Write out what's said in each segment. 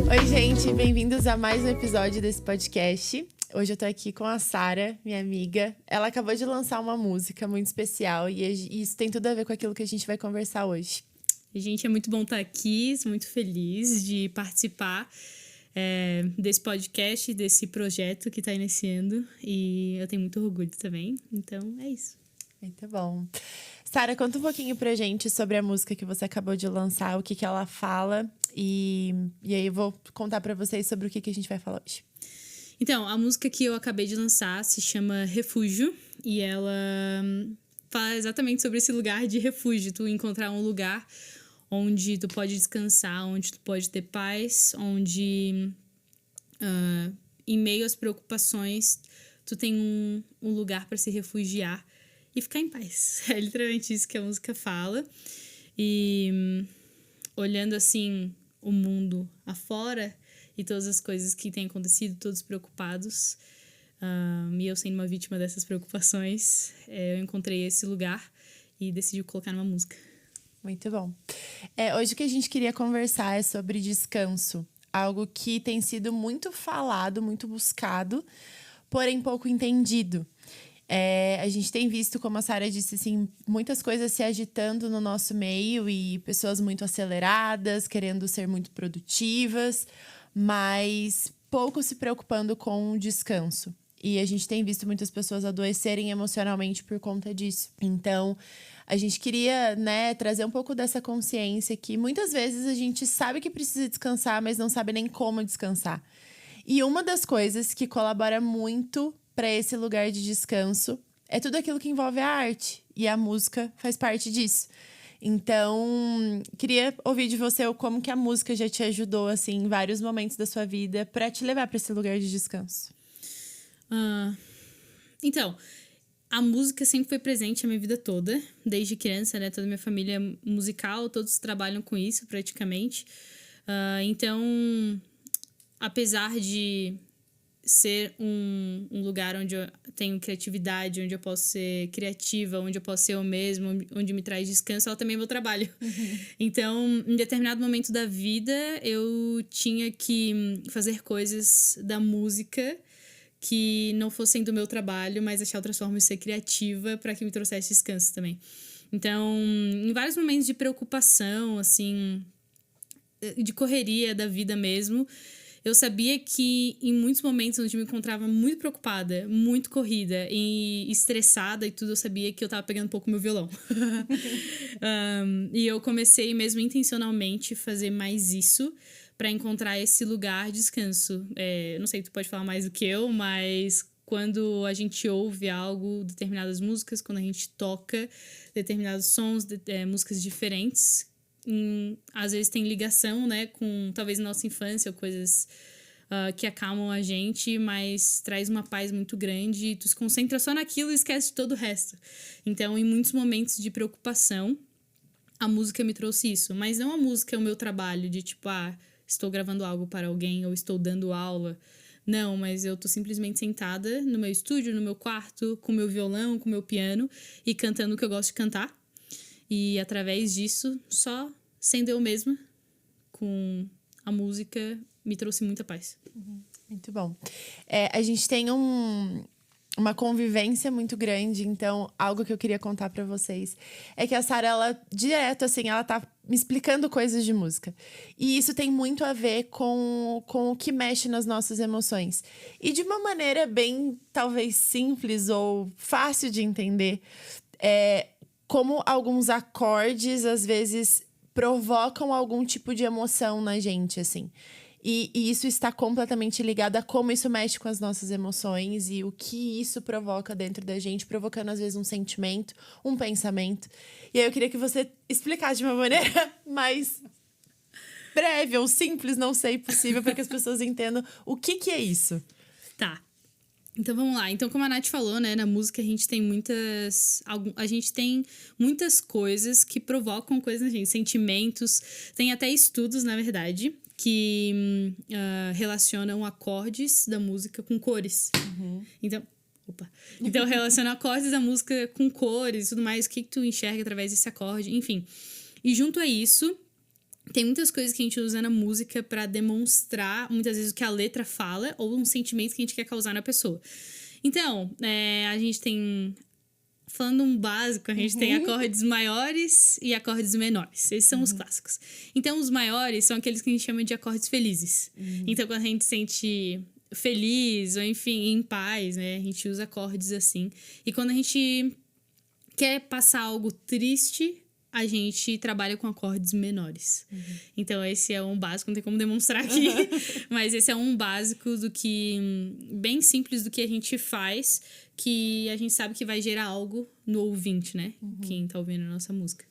Oi, gente, bem-vindos a mais um episódio desse podcast. Hoje eu tô aqui com a Sara, minha amiga. Ela acabou de lançar uma música muito especial e isso tem tudo a ver com aquilo que a gente vai conversar hoje. Gente, é muito bom estar aqui, sou muito feliz de participar desse podcast, desse projeto que está iniciando. E eu tenho muito orgulho também, então é isso. Muito bom. Sara, conta um pouquinho pra gente sobre a música que você acabou de lançar, o que ela fala. E aí eu vou contar pra vocês sobre o que a gente vai falar hoje. Então, a música que eu acabei de lançar se chama Refúgio. E ela fala exatamente sobre esse lugar de refúgio. Tu encontrar um lugar onde tu pode descansar, onde tu pode ter paz, onde em meio às preocupações tu tem um lugar para se refugiar e ficar em paz. É literalmente isso que a música fala. E olhando assim o mundo afora e todas as coisas que têm acontecido, todos preocupados, e eu sendo uma vítima dessas preocupações, eu encontrei esse lugar e decidi colocar numa música. Muito bom. Hoje o que a gente queria conversar é sobre descanso. Algo que tem sido muito falado, muito buscado, porém pouco entendido. A gente tem visto, como a Sara disse, assim, muitas coisas se agitando no nosso meio e pessoas muito aceleradas, querendo ser muito produtivas, mas pouco se preocupando com o descanso. E a gente tem visto muitas pessoas adoecerem emocionalmente por conta disso. Então, a gente queria, trazer um pouco dessa consciência que muitas vezes a gente sabe que precisa descansar, mas não sabe nem como descansar. E uma das coisas que colabora muito para esse lugar de descanso é tudo aquilo que envolve a arte. E a música faz parte disso. Então, queria ouvir de você como que a música já te ajudou, assim, em vários momentos da sua vida para te levar para esse lugar de descanso. Então, a música sempre foi presente na minha vida toda, desde criança, né? Toda a minha família é musical, todos trabalham com isso praticamente. Então, apesar de ser um lugar onde eu tenho criatividade, onde eu posso ser criativa, onde eu posso ser eu mesma, onde me traz descanso, ela também é meu trabalho. Uhum. Então, em determinado momento da vida, eu tinha que fazer coisas da música que não fossem do meu trabalho, mas achar outras formas de ser criativa para que me trouxesse descanso também. Então, em vários momentos de preocupação, assim, de correria da vida mesmo, eu sabia que em muitos momentos onde eu me encontrava muito preocupada, muito corrida e estressada e tudo, eu sabia que eu tava pegando um pouco meu violão. E eu comecei mesmo intencionalmente fazer mais isso para encontrar esse lugar de descanso. Não sei, tu pode falar mais do que eu, mas quando a gente ouve algo, determinadas músicas, quando a gente toca determinados sons, músicas diferentes, às vezes tem ligação, né, com talvez nossa infância ou coisas que acalmam a gente, mas traz uma paz muito grande e tu se concentra só naquilo e esquece de todo o resto. Então, em muitos momentos de preocupação, a música me trouxe isso, mas não a música é o meu trabalho de tipo, estou gravando algo para alguém ou estou dando aula. Não, mas eu tô simplesmente sentada no meu estúdio, no meu quarto, com meu violão, com meu piano e cantando o que eu gosto de cantar. E através disso, só sendo eu mesma, com a música, me trouxe muita paz. Muito bom. A gente tem uma convivência muito grande, então algo que eu queria contar pra vocês é que a Sara, ela direto, assim, ela tá me explicando coisas de música. E isso tem muito a ver com o que mexe nas nossas emoções. E de uma maneira bem, talvez, simples ou fácil de entender, como alguns acordes, às vezes, provocam algum tipo de emoção na gente, assim. E isso está completamente ligado a como isso mexe com as nossas emoções e o que isso provoca dentro da gente, provocando, às vezes, um sentimento, um pensamento. E aí eu queria que você explicasse de uma maneira mais breve ou simples, não sei, possível, para que as pessoas entendam o que é isso. Tá. Então vamos lá. Então, como a Nath falou, né, na música a gente tem muitas coisas que provocam coisas na gente, sentimentos. Tem até estudos, na verdade, que relacionam acordes da música com cores. Uhum. Então, Opa. Então, relaciona acordes da música com cores e tudo mais, o que tu enxerga através desse acorde, enfim. E junto a isso, tem muitas coisas que a gente usa na música pra demonstrar, muitas vezes, o que a letra fala ou um sentimento que a gente quer causar na pessoa. Então, a gente tem... Falando um básico, a gente tem acordes maiores e acordes menores. Esses são os clássicos. Então, os maiores são aqueles que a gente chama de acordes felizes. Então, quando a gente sente feliz ou, enfim, em paz, né? A gente usa acordes assim. E quando a gente quer passar algo triste, a gente trabalha com acordes menores. Então, esse é um básico, não tem como demonstrar aqui. Mas esse é um básico do que... bem simples do que a gente faz, que a gente sabe que vai gerar algo no ouvinte, né? Quem tá ouvindo a nossa música.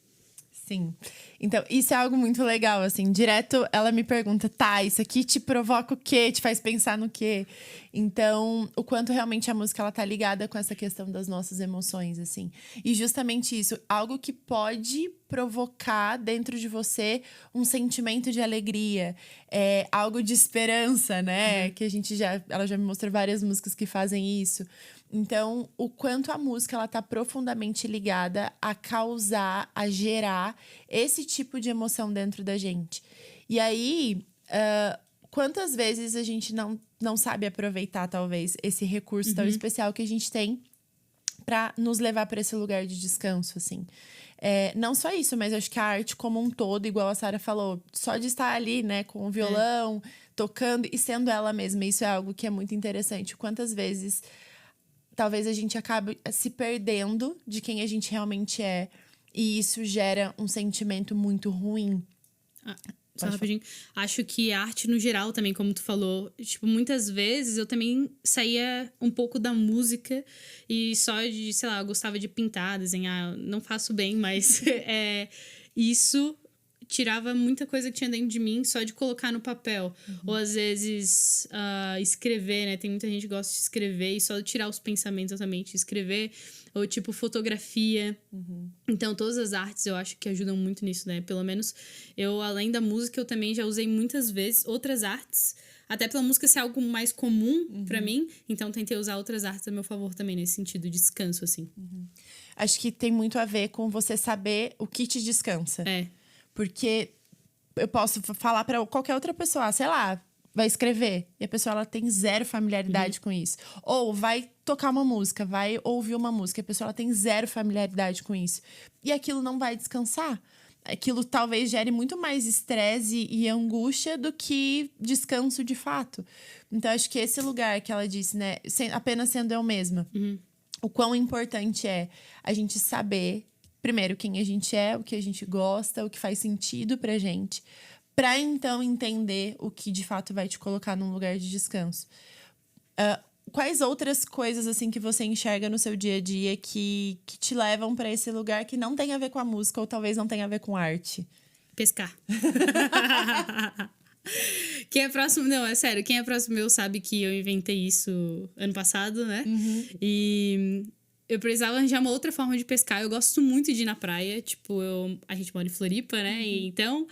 Sim. Então, isso é algo muito legal, assim. Direto, ela me pergunta, tá, isso aqui te provoca o quê? Te faz pensar no quê? Então, o quanto realmente a música, ela tá ligada com essa questão das nossas emoções, assim. E justamente isso, algo que pode provocar dentro de você um sentimento de alegria, algo de esperança, né? Que ela já me mostrou várias músicas que fazem isso. Então, o quanto a música ela tá profundamente ligada a causar, a gerar esse tipo de emoção dentro da gente. E aí, quantas vezes a gente não sabe aproveitar, talvez, esse recurso tão especial que a gente tem para nos levar para esse lugar de descanso, assim. Não só isso, mas acho que a arte como um todo, igual a Sarah falou, só de estar ali, né, com o violão, tocando e sendo ela mesma, isso é algo que é muito interessante. Quantas vezes... talvez a gente acabe se perdendo de quem a gente realmente é. E isso gera um sentimento muito ruim. Só rapidinho. Acho que a arte no geral também, como tu falou, tipo, muitas vezes eu também saía um pouco da música e só de, sei lá, eu gostava de pintar, desenhar. Não faço bem, mas isso tirava muita coisa que tinha dentro de mim só de colocar no papel. Ou às vezes escrever, né? Tem muita gente que gosta de escrever e só de tirar os pensamentos exatamente, escrever. Ou tipo fotografia. Então todas as artes eu acho que ajudam muito nisso, né? Pelo menos eu, além da música, eu também já usei muitas vezes outras artes. Até pela música ser algo mais comum pra mim. Então tentei usar outras artes a meu favor também, nesse sentido de descanso, assim. Acho que tem muito a ver com você saber o que te descansa. Porque eu posso falar pra qualquer outra pessoa, sei lá, vai escrever. E a pessoa, ela tem zero familiaridade com isso. Ou vai tocar uma música, vai ouvir uma música. E a pessoa, ela tem zero familiaridade com isso. E aquilo não vai descansar. Aquilo talvez gere muito mais estresse e angústia do que descanso de fato. Então, acho que esse lugar que ela disse, né? Apenas sendo eu mesma. O quão importante é a gente saber... primeiro, quem a gente é, o que a gente gosta, o que faz sentido pra gente. Pra então entender o que de fato vai te colocar num lugar de descanso. Quais outras coisas assim que você enxerga no seu dia a dia que te levam pra esse lugar que não tem a ver com a música ou talvez não tenha a ver com arte? Pescar. Quem é próximo... Não, é sério. Quem é próximo meu sabe que eu inventei isso ano passado, né? E... eu precisava arranjar uma outra forma de pescar. Eu gosto muito de ir na praia. Tipo, a gente mora em Floripa, né? E então,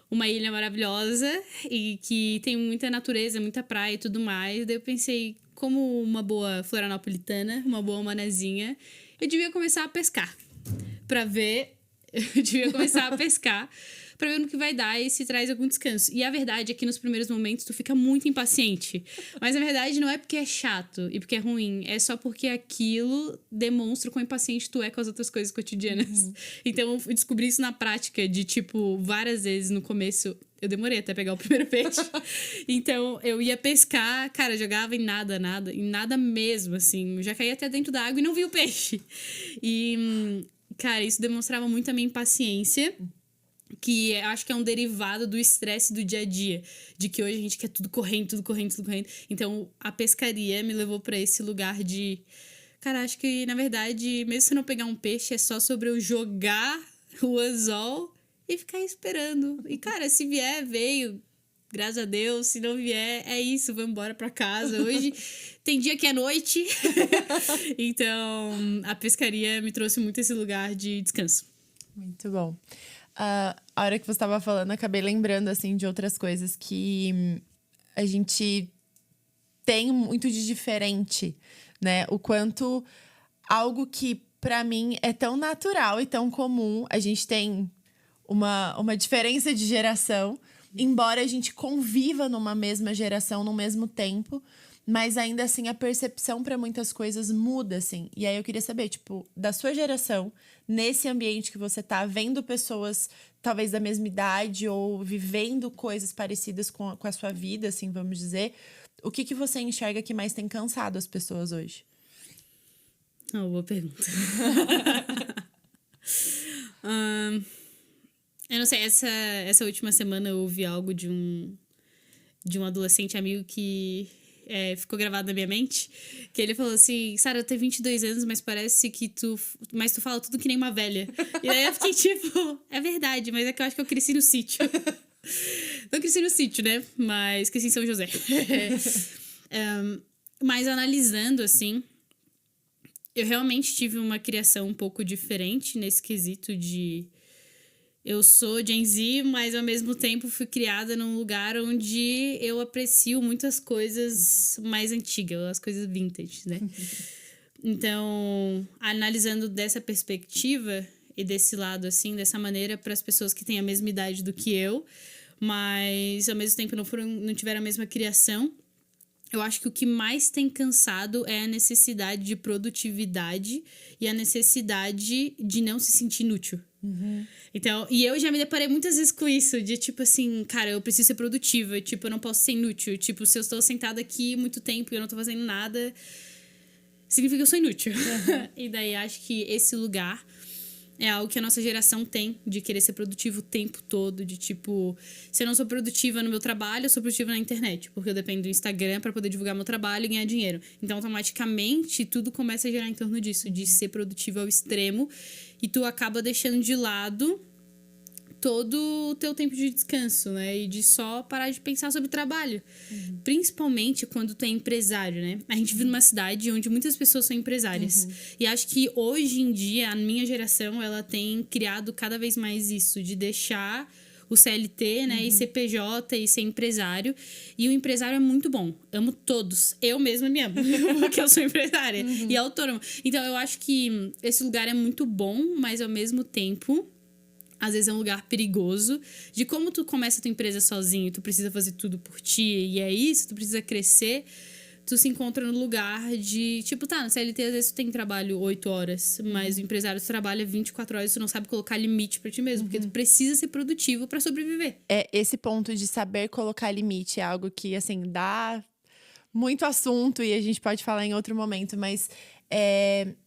uma ilha maravilhosa e que tem muita natureza, muita praia e tudo mais. Daí eu pensei, como uma boa florianopolitana, uma boa manezinha, eu devia começar a pescar. Pra ver... eu devia começar a pescar pra ver no que vai dar e se traz algum descanso. E a verdade é que nos primeiros momentos tu fica muito impaciente. Mas a verdade não é porque é chato e porque é ruim. É só porque aquilo demonstra quão impaciente tu é com as outras coisas cotidianas. Então eu descobri isso na prática de, tipo, várias vezes no começo. Eu demorei até pegar o primeiro peixe. Então eu ia pescar, cara, jogava em nada mesmo, assim. Eu já caía até dentro da água e não vi o peixe. E, cara, isso demonstrava muito a minha impaciência. Que eu acho que é um derivado do estresse do dia a dia. De que hoje a gente quer tudo correndo, tudo correndo, tudo correndo. Então, a pescaria me levou pra esse lugar de... cara, acho que, na verdade, mesmo se eu não pegar um peixe, é só sobre eu jogar o anzol e ficar esperando. E, cara, se vier, veio. Graças a Deus. Se não vier, é isso. Vamos embora pra casa. Hoje tem dia que é noite. Então, a pescaria me trouxe muito esse lugar de descanso. Muito bom. A hora que você estava falando, acabei lembrando, assim, de outras coisas que a gente tem muito de diferente, né? O quanto algo que pra mim é tão natural e tão comum, a gente tem uma diferença de geração, embora a gente conviva numa mesma geração, no mesmo tempo, mas ainda assim a percepção para muitas coisas muda, assim. E aí eu queria saber, tipo, da sua geração, nesse ambiente que você tá, vendo pessoas talvez da mesma idade ou vivendo coisas parecidas com a sua vida, assim, vamos dizer, o que você enxerga que mais tem cansado as pessoas hoje? Boa pergunta. Eu não sei, essa última semana eu ouvi algo de um adolescente amigo que ficou gravado na minha mente, que ele falou assim, Sara, eu tenho 22 anos, mas parece que tu fala tudo que nem uma velha. E aí eu fiquei tipo, é verdade, mas é que eu acho que eu cresci no sítio. Não cresci no sítio, né? Mas cresci em São José. Mas analisando, assim, eu realmente tive uma criação um pouco diferente nesse quesito de... Eu sou Gen Z, mas ao mesmo tempo fui criada num lugar onde eu aprecio muitas coisas mais antigas, as coisas vintage, né? Então, analisando dessa perspectiva e desse lado, assim, dessa maneira, para as pessoas que têm a mesma idade do que eu, mas ao mesmo tempo não tiveram a mesma criação, eu acho que o que mais tem cansado é a necessidade de produtividade e a necessidade de não se sentir inútil. Então, e eu já me deparei muitas vezes com isso, de tipo assim, cara, eu preciso ser produtiva, tipo, eu não posso ser inútil. Tipo, se eu estou sentada aqui muito tempo e eu não tô fazendo nada, significa que eu sou inútil. E daí acho que esse lugar é algo que a nossa geração tem, de querer ser produtivo o tempo todo, de tipo, se eu não sou produtiva no meu trabalho, eu sou produtiva na internet, porque eu dependo do Instagram para poder divulgar meu trabalho e ganhar dinheiro. Então, automaticamente, tudo começa a girar em torno disso, de ser produtivo ao extremo, e tu acaba deixando de lado todo o teu tempo de descanso, né? E de só parar de pensar sobre trabalho. Principalmente quando tu é empresário, né? A gente vive numa cidade onde muitas pessoas são empresárias. E acho que hoje em dia, a minha geração, ela tem criado cada vez mais isso, de deixar o CLT, né? E ser PJ e ser empresário. E o empresário é muito bom. Amo todos. Eu mesma me amo, porque eu sou empresária e autônoma. Então, eu acho que esse lugar é muito bom, mas ao mesmo tempo... Às vezes é um lugar perigoso, de como tu começa a tua empresa sozinho, tu precisa fazer tudo por ti, e é isso, tu precisa crescer, tu se encontra no lugar de, tipo, tá, no CLT às vezes tu tem trabalho 8 horas, mas o empresário trabalha 24 horas e tu não sabe colocar limite pra ti mesmo, porque tu precisa ser produtivo pra sobreviver. Esse ponto de saber colocar limite é algo que, assim, dá muito assunto e a gente pode falar em outro momento, mas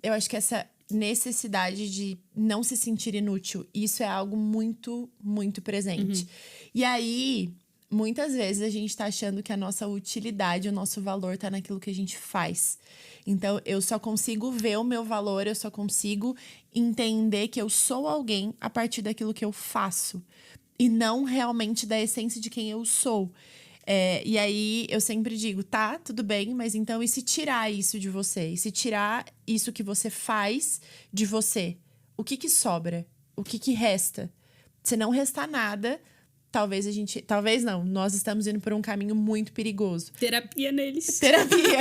eu acho que essa necessidade de não se sentir inútil, isso é algo muito, muito presente. E aí, muitas vezes a gente tá achando que a nossa utilidade, o nosso valor tá naquilo que a gente faz. Então, eu só consigo ver o meu valor, eu só consigo entender que eu sou alguém a partir daquilo que eu faço. E não realmente da essência de quem eu sou. E aí, eu sempre digo, tá, tudo bem, mas então e se tirar isso de você? E se tirar isso que você faz de você? O que sobra? O que resta? Se não restar nada, talvez a gente... Talvez não, nós estamos indo por um caminho muito perigoso. Terapia neles. Terapia!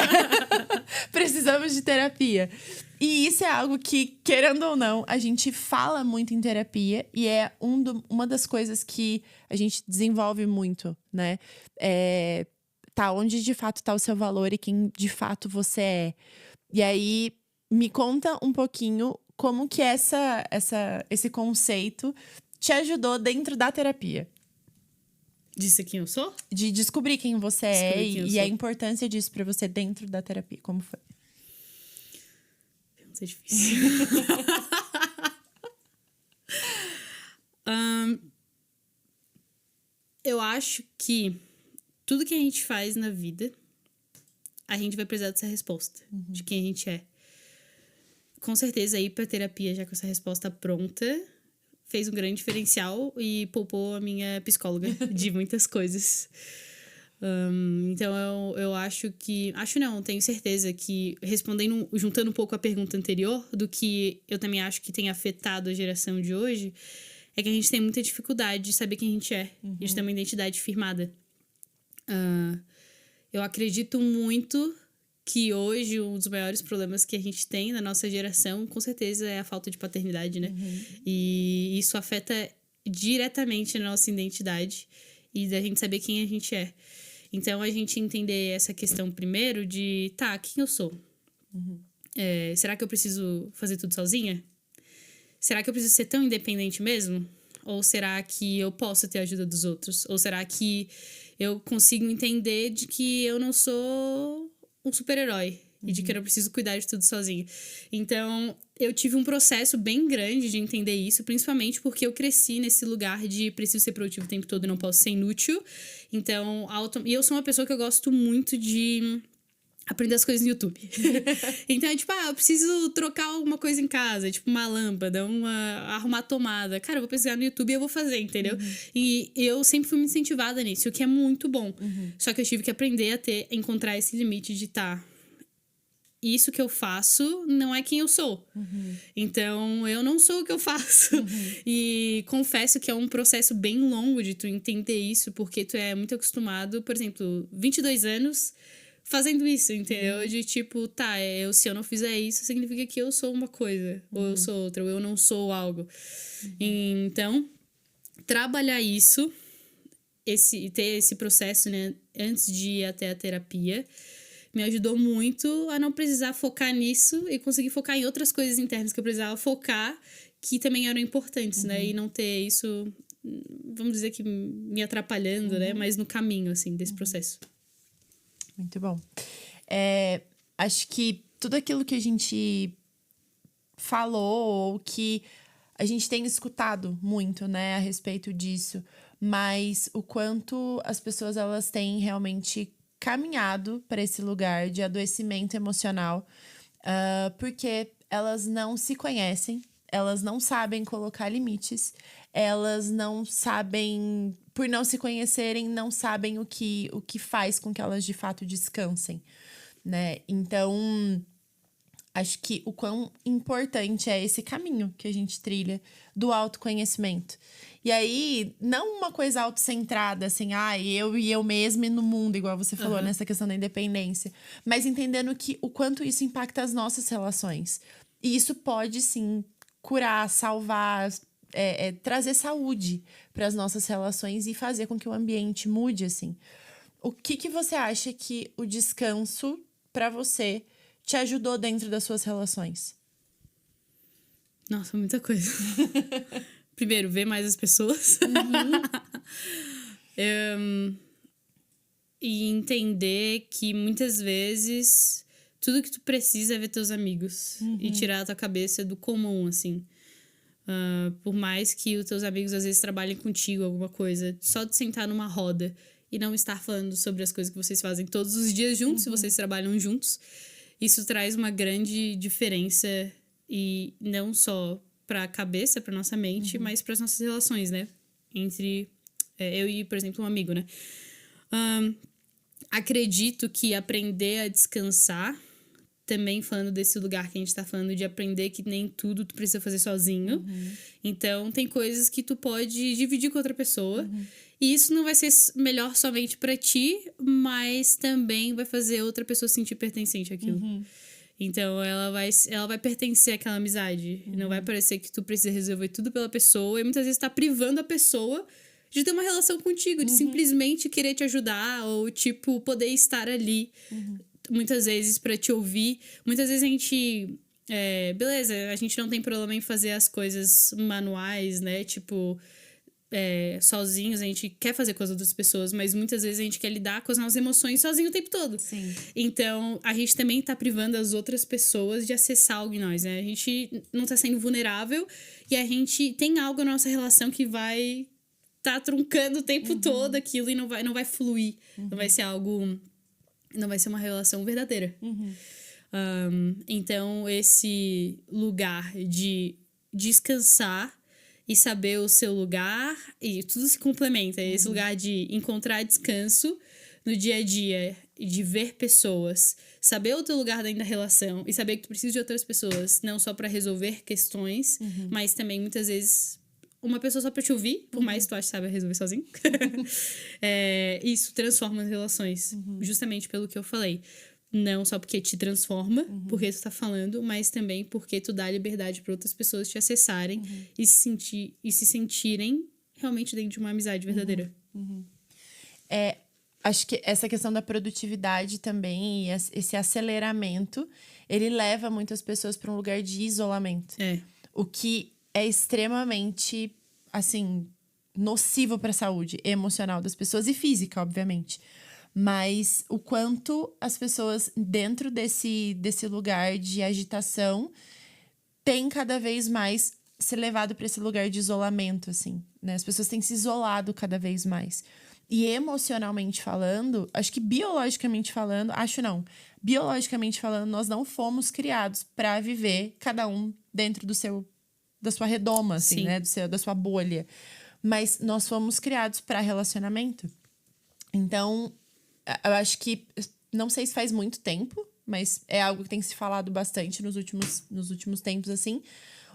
Precisamos de terapia. E isso é algo que, querendo ou não, a gente fala muito em terapia e é uma das coisas que a gente desenvolve muito, né? Tá, onde de fato tá o seu valor e quem de fato você é. E aí, me conta um pouquinho como que esse conceito te ajudou dentro da terapia. Disse quem eu sou? De descobrir quem você é e a importância disso pra você dentro da terapia. Como foi? Pergunta difícil. Eu acho que tudo que a gente faz na vida, a gente vai precisar dessa resposta, de quem a gente é. Com certeza, ir pra terapia já com essa resposta pronta fez um grande diferencial e poupou a minha psicóloga de muitas coisas. Então, eu acho que... Acho não, tenho certeza que, juntando um pouco a pergunta anterior, do que eu também acho que tem afetado a geração de hoje, é que a gente tem muita dificuldade de saber quem a gente é. A gente tem uma identidade firmada. Eu acredito muito que hoje um dos maiores problemas que a gente tem na nossa geração, com certeza, é a falta de paternidade, né? E isso afeta diretamente a nossa identidade e da gente saber quem a gente é. Então, a gente entender essa questão primeiro de, tá, quem eu sou? Será que eu preciso fazer tudo sozinha? Será que eu preciso ser tão independente mesmo? Ou será que eu posso ter a ajuda dos outros? Ou será que eu consigo entender de que eu não sou um super-herói e de que eu não preciso cuidar de tudo sozinha? Então, eu tive um processo bem grande de entender isso, principalmente porque eu cresci nesse lugar de preciso ser produtivo o tempo todo e não posso ser inútil. Então, e eu sou uma pessoa que eu gosto muito de aprender as coisas no YouTube. Então, tipo, eu preciso trocar alguma coisa em casa, tipo uma lâmpada, arrumar a tomada. Cara, eu vou pesquisar no YouTube e eu vou fazer, entendeu? E eu sempre fui muito incentivada nisso, o que é muito bom. Só que eu tive que aprender a encontrar esse limite de isso que eu faço não é quem eu sou. Então, eu não sou o que eu faço. E confesso que é um processo bem longo de tu entender isso, porque tu é muito acostumado, por exemplo, 22 anos fazendo isso, entendeu? De tipo, se eu não fizer isso, significa que eu sou uma coisa, ou eu sou outra, ou eu não sou algo. Então, trabalhar isso, ter esse processo, né, antes de ir até a terapia, me ajudou muito a não precisar focar nisso e conseguir focar em outras coisas internas que eu precisava focar, que também eram importantes, né? E não ter isso, vamos dizer que me atrapalhando, né? Mas no caminho, assim, desse processo. Muito bom. Acho que tudo aquilo que a gente falou, ou que a gente tem escutado muito, né, a respeito disso, mas o quanto as pessoas elas têm realmente caminhado para esse lugar de adoecimento emocional, porque elas não se conhecem, elas não sabem colocar limites, elas não sabem, por não se conhecerem, não sabem o que faz com que elas de fato descansem, né? Então, acho que o quão importante é esse caminho que a gente trilha do autoconhecimento. E aí, não uma coisa autocentrada, assim, eu e eu mesma e no mundo, igual você falou, nessa questão da independência. Mas entendendo o quanto isso impacta as nossas relações. E isso pode, sim, curar, salvar, trazer saúde para as nossas relações e fazer com que o ambiente mude, assim. O que você acha que o descanso, para você, te ajudou dentro das suas relações? Nossa, muita coisa. Primeiro, ver mais as pessoas. E entender que muitas vezes tudo que tu precisa é ver teus amigos. E tirar a tua cabeça do comum, assim. Por mais que os teus amigos às vezes trabalhem contigo alguma coisa, só de sentar numa roda e não estar falando sobre as coisas que vocês fazem todos os dias juntos, se vocês trabalham juntos, isso traz uma grande diferença, e não só para a cabeça, para nossa mente, mas para as nossas relações, né? Entre eu e, por exemplo, um amigo, né? Acredito que aprender a descansar, também falando desse lugar que a gente tá falando, de aprender que nem tudo tu precisa fazer sozinho. Então, tem coisas que tu pode dividir com outra pessoa. E isso não vai ser melhor somente pra ti, mas também vai fazer outra pessoa se sentir pertencente àquilo. Então, ela vai pertencer àquela amizade. Não vai parecer que tu precisa resolver tudo pela pessoa. E muitas vezes tá privando a pessoa de ter uma relação contigo, de simplesmente querer te ajudar, ou, tipo, poder estar ali. Muitas vezes pra te ouvir. Muitas vezes a gente... beleza, a gente não tem problema em fazer as coisas manuais, né? Tipo, sozinhos, a gente quer fazer com as outras pessoas, mas muitas vezes a gente quer lidar com as nossas emoções sozinho o tempo todo. Sim. Então, a gente também tá privando as outras pessoas de acessar algo em nós, né? A gente não tá sendo vulnerável e a gente tem algo na nossa relação que vai tá truncando o tempo todo aquilo e não vai fluir. Não vai ser algo... Não vai ser uma relação verdadeira. Então, esse lugar de descansar e saber o seu lugar, e tudo se complementa. Esse lugar de encontrar descanso no dia a dia, de ver pessoas, saber o teu lugar dentro da relação e saber que tu precisa de outras pessoas, não só para resolver questões, mas também muitas vezes uma pessoa só pra te ouvir, por mais que tu ache que sabe resolver sozinho. Isso transforma as relações, justamente pelo que eu falei. Não só porque te transforma, porque tu tá falando, mas também porque tu dá liberdade para outras pessoas te acessarem e se sentirem realmente dentro de uma amizade verdadeira. Acho que essa questão da produtividade também, e esse aceleramento, ele leva muitas pessoas para um lugar de isolamento. O que é extremamente, assim, nocivo para a saúde emocional das pessoas e física, obviamente. Mas o quanto as pessoas, dentro desse lugar de agitação, têm cada vez mais se levado para esse lugar de isolamento, assim, né? As pessoas têm se isolado cada vez mais. E emocionalmente falando, acho que biologicamente falando, biologicamente falando, nós não fomos criados para viver cada um dentro da sua redoma, assim, né? Da sua bolha. Mas nós fomos criados para relacionamento. Então, eu acho que, não sei se faz muito tempo, mas é algo que tem se falado bastante nos últimos tempos, assim,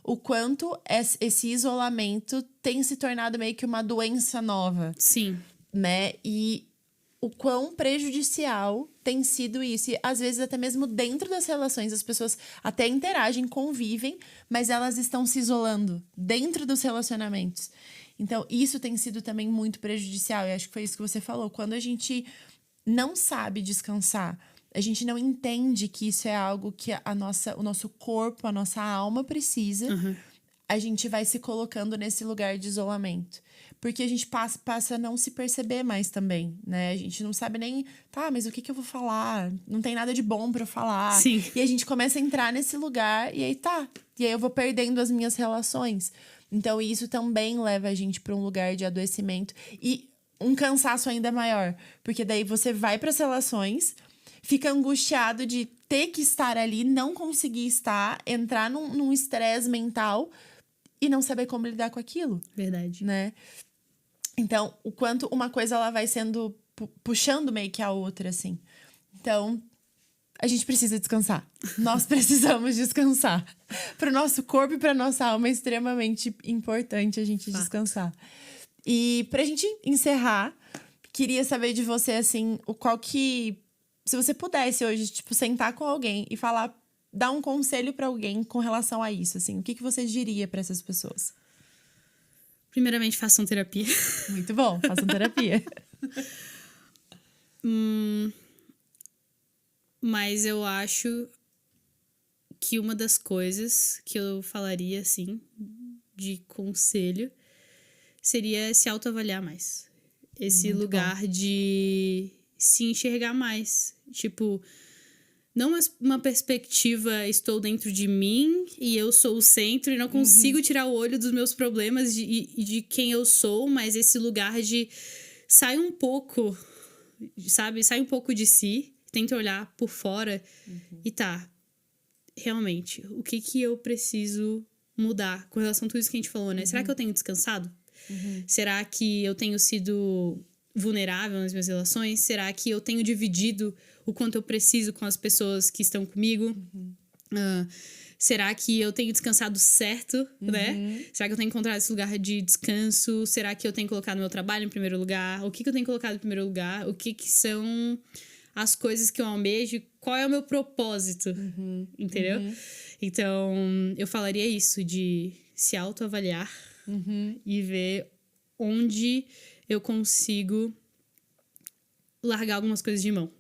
o quanto esse isolamento tem se tornado meio que uma doença nova. Sim. Né? E o quão prejudicial tem sido isso. E, às vezes, até mesmo dentro das relações, as pessoas até interagem, convivem, mas elas estão se isolando dentro dos relacionamentos. Então, isso tem sido também muito prejudicial. E acho que foi isso que você falou. Quando a gente não sabe descansar, a gente não entende que isso é algo que o nosso corpo, a nossa alma precisa, a gente vai se colocando nesse lugar de isolamento. Porque a gente passa a não se perceber mais também, né? A gente não sabe nem, mas o que eu vou falar? Não tem nada de bom pra eu falar. Sim. E a gente começa a entrar nesse lugar e aí E aí eu vou perdendo as minhas relações. Então isso também leva a gente pra um lugar de adoecimento e um cansaço ainda maior. Porque daí você vai pras relações, fica angustiado de ter que estar ali, não conseguir estar, entrar num estresse mental e não saber como lidar com aquilo. Verdade. Né? Então, o quanto uma coisa ela vai sendo puxando meio que a outra, assim. Então, a gente precisa descansar. Nós precisamos descansar. Para o nosso corpo e para nossa alma é extremamente importante a gente descansar. E pra gente encerrar, queria saber de você, assim, se você pudesse hoje, tipo, sentar com alguém e falar, dar um conselho para alguém com relação a isso, assim, o que você diria para essas pessoas? Primeiramente, façam terapia. Muito bom, façam terapia. Mas eu acho que uma das coisas que eu falaria, assim, de conselho, seria se autoavaliar mais. Esse muito lugar bom. De se enxergar mais. Tipo, não uma perspectiva, estou dentro de mim e eu sou o centro e não consigo tirar o olho dos meus problemas e de quem eu sou, mas esse lugar de sai um pouco, sabe? Sai um pouco de si, tenta olhar por fora e realmente, o que eu preciso mudar com relação a tudo isso que a gente falou, né? Será que eu tenho descansado? Será que eu tenho sido vulnerável nas minhas relações? Será que eu tenho dividido o quanto eu preciso com as pessoas que estão comigo? Será que eu tenho descansado certo, né? Será que eu tenho encontrado esse lugar de descanso? Será que eu tenho colocado meu trabalho em primeiro lugar? O que eu tenho colocado em primeiro lugar? O que são as coisas que eu almejo? Qual é o meu propósito? Entendeu? Então, eu falaria isso, de se autoavaliar e ver onde eu consigo largar algumas coisas de mão.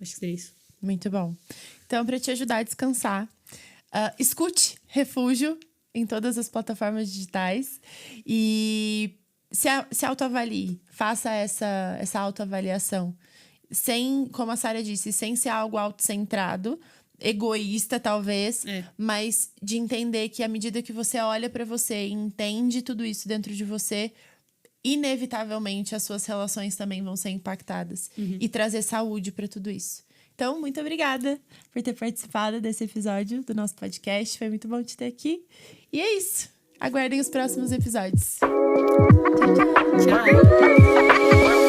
Acho que seria isso. Muito bom. Então, para te ajudar a descansar, escute Refúgio em todas as plataformas digitais e se autoavalie. Faça essa autoavaliação. Sem, como a Sarah disse, sem ser algo autocentrado, egoísta talvez, mas de entender que à medida que você olha para você e entende tudo isso dentro de você, inevitavelmente as suas relações também vão ser impactadas e trazer saúde para tudo isso. Então, muito obrigada por ter participado desse episódio do nosso podcast. Foi muito bom te ter aqui. E é isso. Aguardem os próximos episódios. Tchau, tchau. Tchau.